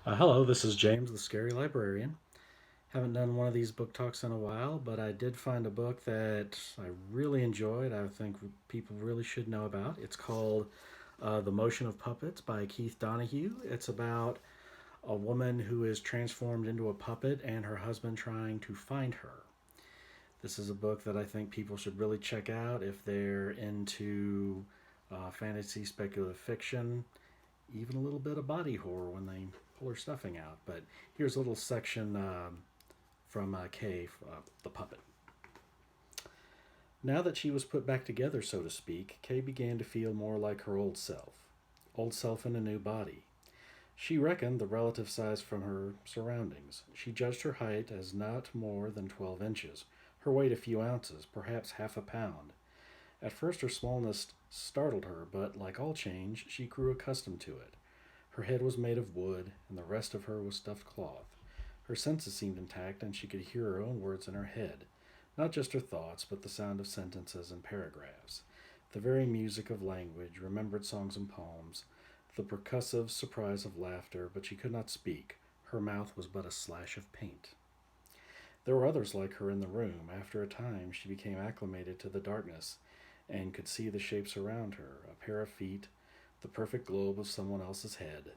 Hello, this is James, the Scary Librarian. Haven't done one of these book talks in a while, but I did find a book that I really enjoyed. I think people really should know about. It's called The Motion of Puppets by Keith Donohue. It's about a woman who is transformed into a puppet and her husband trying to find her. This is a book that I think people should really check out if they're into fantasy, speculative fiction, even a little bit of body horror when they pull her stuffing out. But here's a little section from Kay, the puppet. Now that she was put back together, so to speak, Kay began to feel more like her old self in a new body. She reckoned the relative size from her surroundings. She judged her height as not more than 12 inches, her weight a few ounces, perhaps half a pound. At first, her smallness startled her, but like all change, she grew accustomed to it. Her head was made of wood, and the rest of her was stuffed cloth. Her senses seemed intact, and she could hear her own words in her head. Not just her thoughts, but the sound of sentences and paragraphs. The very music of language, remembered songs and poems, the percussive surprise of laughter, but she could not speak. Her mouth was but a slash of paint. There were others like her in the room. After a time, she became acclimated to the darkness and could see the shapes around her, a pair of feet, the perfect globe of someone else's head.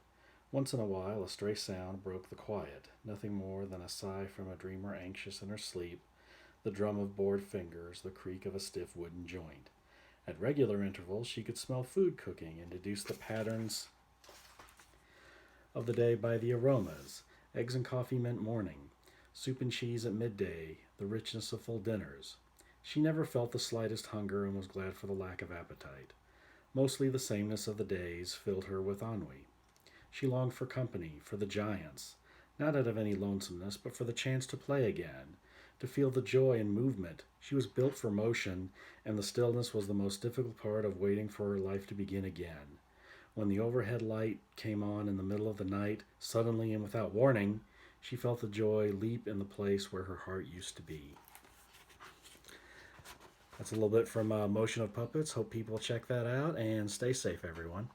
Once in a while, a stray sound broke the quiet, nothing more than a sigh from a dreamer anxious in her sleep, the drum of bored fingers, the creak of a stiff wooden joint. At regular intervals, she could smell food cooking and deduce the patterns of the day by the aromas. Eggs and coffee meant morning, soup and cheese at midday, the richness of full dinners. She never felt the slightest hunger and was glad for the lack of appetite. Mostly the sameness of the days filled her with ennui. She longed for company, for the giants, not out of any lonesomeness, but for the chance to play again, to feel the joy and movement. She was built for motion, and the stillness was the most difficult part of waiting for her life to begin again. When the overhead light came on in the middle of the night, suddenly and without warning, she felt the joy leap in the place where her heart used to be. That's a little bit from Motion of Puppets. Hope people check that out and stay safe, everyone.